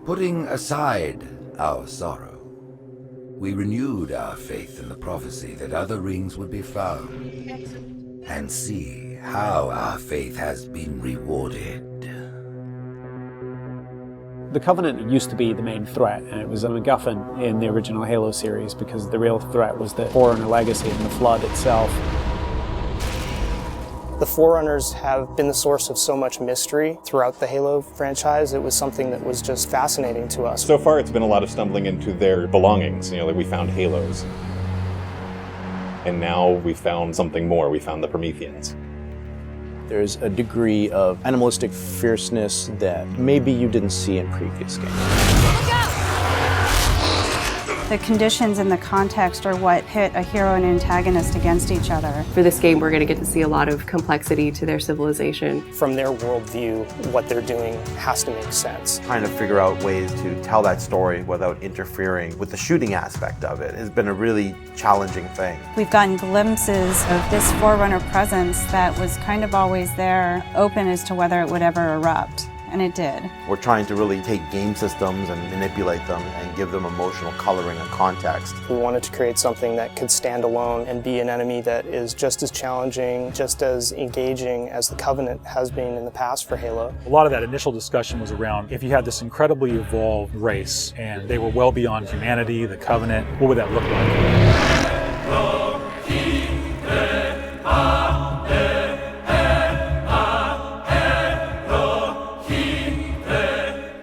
Putting aside our sorrow, we renewed our faith in the prophecy that other rings would be found, and see how our faith has been rewarded. The Covenant used to be the main threat, and it was a MacGuffin in the original Halo series because the real threat was the Forerunner legacy and the Flood itself. The Forerunners have been the source of so much mystery throughout the Halo franchise. It was something that was just fascinating to us. So far, it's been a lot of stumbling into their belongings. Like we found Halos. And now we found something more. We found the Prometheans. There's a degree of animalistic fierceness that maybe you didn't see in previous games. The conditions and the context are what pit a hero and antagonist against each other. For this game, we're going to get to see a lot of complexity to their civilization. From their worldview, what they're doing has to make sense. Trying to figure out ways to tell that story without interfering with the shooting aspect of it has been a really challenging thing. We've gotten glimpses of this Forerunner presence that was kind of always there, open as to whether it would ever erupt. And it did. We're trying to really take game systems and manipulate them and give them emotional coloring and context. We wanted to create something that could stand alone and be an enemy that is just as challenging, just as engaging as the Covenant has been in the past for Halo. A lot of that initial discussion was around if you had this incredibly evolved race and they were well beyond humanity, the Covenant, what would that look like?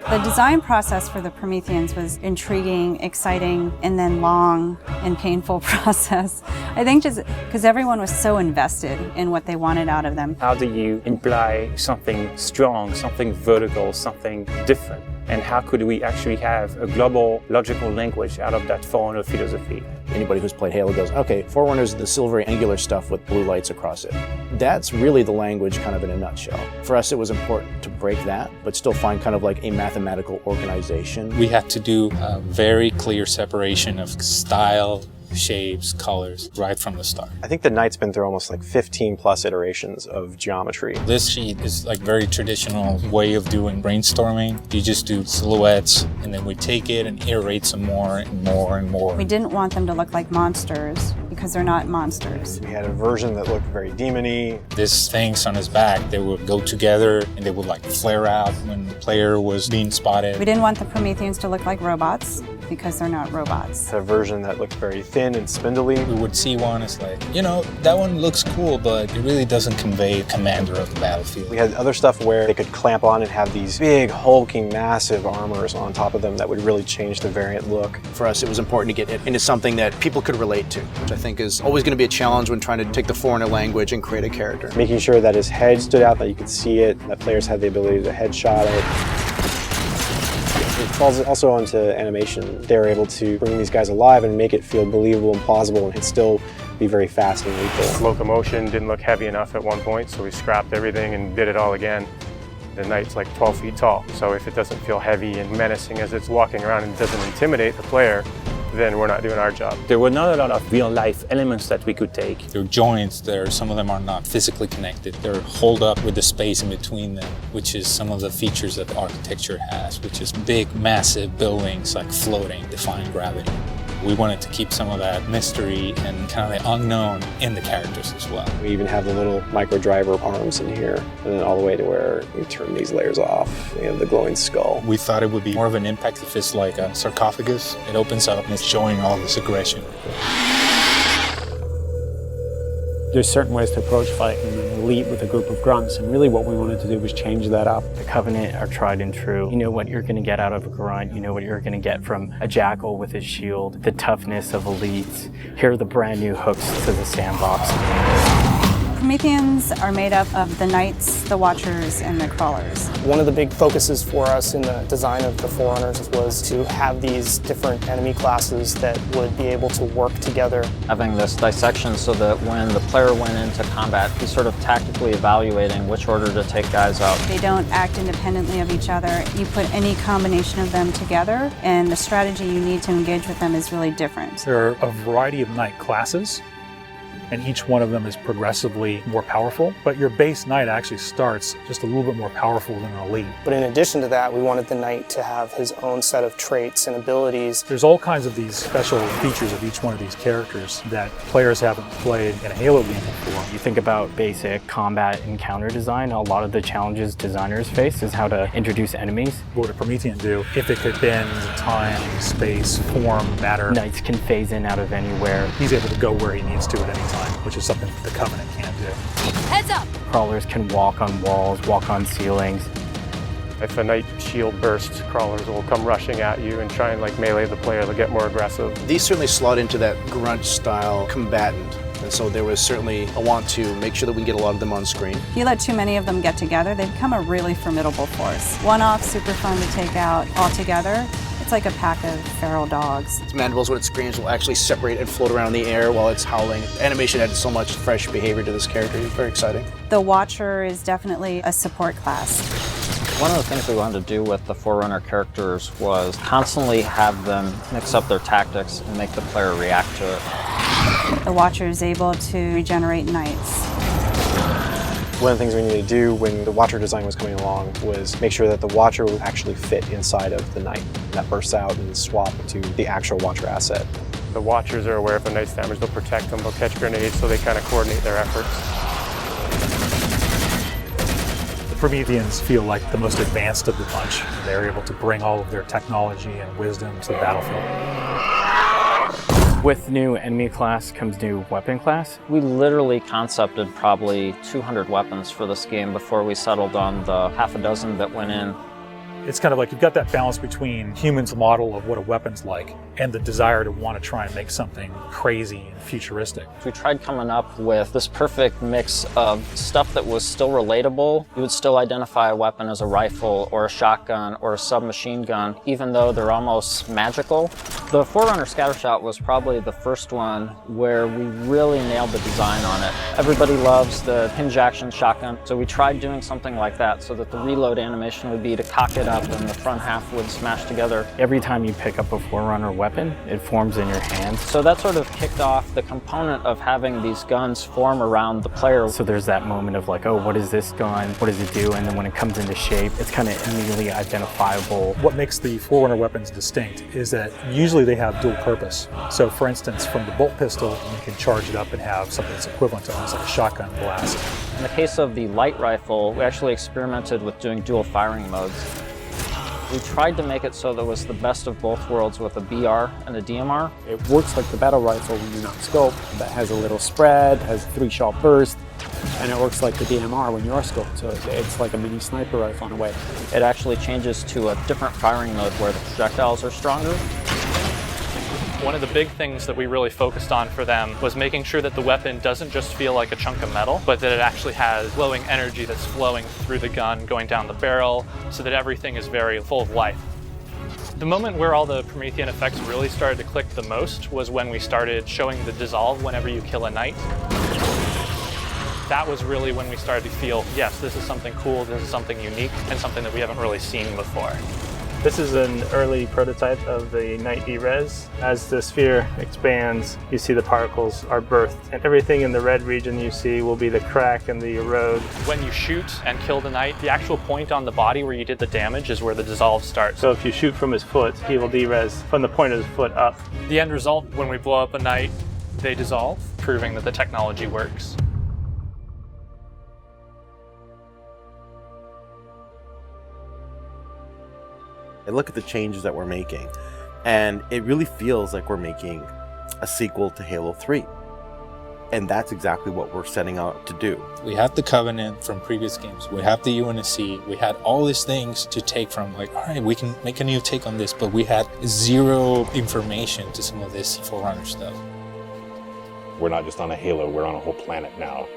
The design process for the Prometheans was intriguing, exciting, and then long and painful process. I think just because everyone was so invested in what they wanted out of them. How do you imply something strong, something vertical, something different? And how could we actually have a global logical language out of that Forerunner philosophy? Anybody who's played Halo goes, okay, Forerunners is the silvery angular stuff with blue lights across it. That's really the language kind of in a nutshell. For us, it was important to break that, but still find kind of like a mathematical organization. We had to do a very clear separation of style, shapes, colors, right from the start. I think the Knight's been through almost like 15 plus iterations of geometry. This sheet is like very traditional way of doing brainstorming. You just do silhouettes and then we take it and iterate some more and more and more. We didn't want them to look like monsters because they're not monsters. We had a version that looked very demon-y. These things on his back, they would go together and they would like flare out when the player was being spotted. We didn't want the Prometheans to look like robots because they're not robots. A version that looked very thin and spindly. We would see one as like, you know, that one looks cool, but it really doesn't convey commander of the battlefield. We had other stuff where they could clamp on and have these big, hulking, massive armors on top of them that would really change the variant look. For us, it was important to get it into something that people could relate to, which I think is always going to be a challenge when trying to take the Foreigner language and create a character. Making sure that his head stood out, that you could see it, that players had the ability to headshot it. It falls also onto animation. They were able to bring these guys alive and make it feel believable and plausible and still be very fast and lethal. Locomotion didn't look heavy enough at one point, so we scrapped everything and did it all again. The Knight's like 12 feet tall, so if it doesn't feel heavy and menacing as it's walking around and doesn't intimidate the player, then we're not doing our job. There were not a lot of real-life elements that we could take. There are joints there, some of them are not physically connected. They're holed up with the space in between them, which is some of the features that the architecture has, which is big, massive buildings like floating, defying gravity. We wanted to keep some of that mystery and kind of the unknown in the characters as well. We even have the little micro driver arms in here, and then all the way to where we turn these layers off. We have the glowing skull. We thought it would be more of an impact if it's like a sarcophagus. It opens up and it's showing all this aggression. There's certain ways to approach fighting and elite with a group of grunts, and really what we wanted to do was change that up. The Covenant are tried and true. You know what you're going to get out of a grunt. You know what you're going to get from a jackal with his shield. The toughness of elites. Here are the brand new hooks to the sandbox. Prometheans are made up of the Knights, the Watchers, and the Crawlers. One of the big focuses for us in the design of the Forerunners was to have these different enemy classes that would be able to work together. Having this dissection so that when the player went into combat, he's sort of tactically evaluating which order to take guys out. They don't act independently of each other. You put any combination of them together, and the strategy you need to engage with them is really different. There are a variety of Knight classes. and each one of them is progressively more powerful. But your base knight actually starts just a little bit more powerful than an elite. But in addition to that, we wanted the knight to have his own set of traits and abilities. There's all kinds of these special features of each one of these characters that players haven't played in a Halo game before. You think about basic combat encounter design, a lot of the challenges designers face is how to introduce enemies. What would a Promethean do if it could bend time, space, form, matter? Knights can phase in out of anywhere. He's able to go where he needs to at any time, which is something that the Covenant can't do. Heads up! Crawlers can walk on walls, walk on ceilings. If a knight shield bursts, crawlers will come rushing at you and try and like melee the player to get more aggressive. These certainly slot into that grunt style combatant. And so there was certainly a want to make sure that we can get a lot of them on screen. If you let too many of them get together, they become a really formidable force. One-off, super fun to take out all together. It's like a pack of feral dogs. Its mandibles, when it screams, will actually separate and float around in the air while it's howling. Animation added so much fresh behavior to this character. It's very exciting. The Watcher is definitely a support class. One of the things we wanted to do with the Forerunner characters was constantly have them mix up their tactics and make the player react to it. The Watcher is able to regenerate knights. One of the things we needed to do when the Watcher design was coming along was make sure that the Watcher would actually fit inside of the Knight. That bursts out and swap to the actual Watcher asset. The Watchers are aware if a knight's damaged, they'll protect them, they'll catch grenades, so they kind of coordinate their efforts. The Prometheans feel like the most advanced of the bunch. They're able to bring all of their technology and wisdom to the battlefield. With new enemy class comes new weapon class. We literally concepted probably 200 weapons for this game before we settled on the half a dozen that went in. It's kind of like you've got that balance between humans' model of what a weapon's like and the desire to want to try and make something crazy and futuristic. We tried coming up with this perfect mix of stuff that was still relatable. You would still identify a weapon as a rifle or a shotgun or a submachine gun, even though they're almost magical. The Forerunner Scattershot was probably the first one where we really nailed the design on it. Everybody loves the hinge action shotgun, so we tried doing something like that so that the reload animation would be to cock it up and the front half would smash together. Every time you pick up a Forerunner weapon, it forms in your hand. So that sort of kicked off the component of having these guns form around the player. So there's that moment of like, oh, what is this gun? What does it do? And then when it comes into shape, it's kind of immediately identifiable. What makes the Forerunner weapons distinct is that usually they have dual purpose. So for instance, from the bolt pistol, you can charge it up and have something that's equivalent to almost like a shotgun blast. In the case of the light rifle, we actually experimented with doing dual firing modes. We tried to make it so that it was the best of both worlds with a BR and a DMR. It works like the battle rifle when you're not scoped. That has a little spread, has a 3-shot burst, and it works like the DMR when you're scoped. So it's like a mini sniper rifle in a way. It actually changes to a different firing mode where the projectiles are stronger. One of the big things that we really focused on for them was making sure that the weapon doesn't just feel like a chunk of metal, but that it actually has glowing energy that's flowing through the gun, going down the barrel, so that everything is very full of life. The moment where all the Promethean effects really started to click the most was when we started showing the dissolve whenever you kill a knight. That was really when we started to feel, yes, this is something cool, this is something unique, and something that we haven't really seen before. This is an early prototype of the Knight E-Res. As the sphere expands, you see the particles are birthed, and everything in the red region you see will be the crack and the erode. When you shoot and kill the knight, the actual point on the body where you did the damage is where the dissolve starts. So if you shoot from his foot, he will de-res from the point of his foot up. The end result, when we blow up a knight, they dissolve, proving that the technology works. I look at the changes that we're making, and it really feels like we're making a sequel to Halo 3. And that's exactly what we're setting out to do. We have the Covenant from previous games. We have the UNSC. We had all these things to take from, like, all right, we can make a new take on this, but we had zero information to some of this Forerunner stuff. We're not just on a Halo, we're on a whole planet now.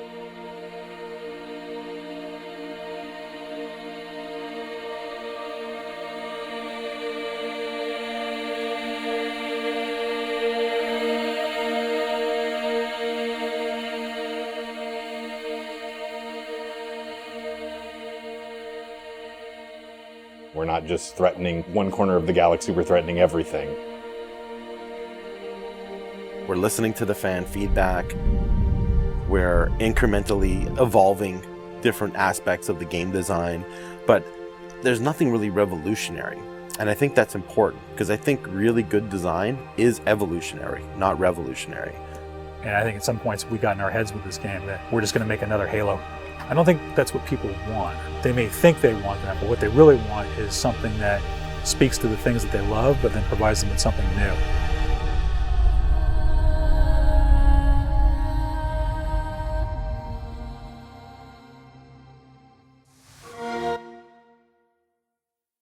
We're not just threatening one corner of the galaxy, we're threatening everything. We're listening to the fan feedback. We're incrementally evolving different aspects of the game design, but there's nothing really revolutionary. And I think that's important, because I think really good design is evolutionary, not revolutionary. And I think at some points we got in our heads with this game that we're just going to make another Halo. I don't think that's what people want. They may think they want that, but what they really want is something that speaks to the things that they love, but then provides them with something new.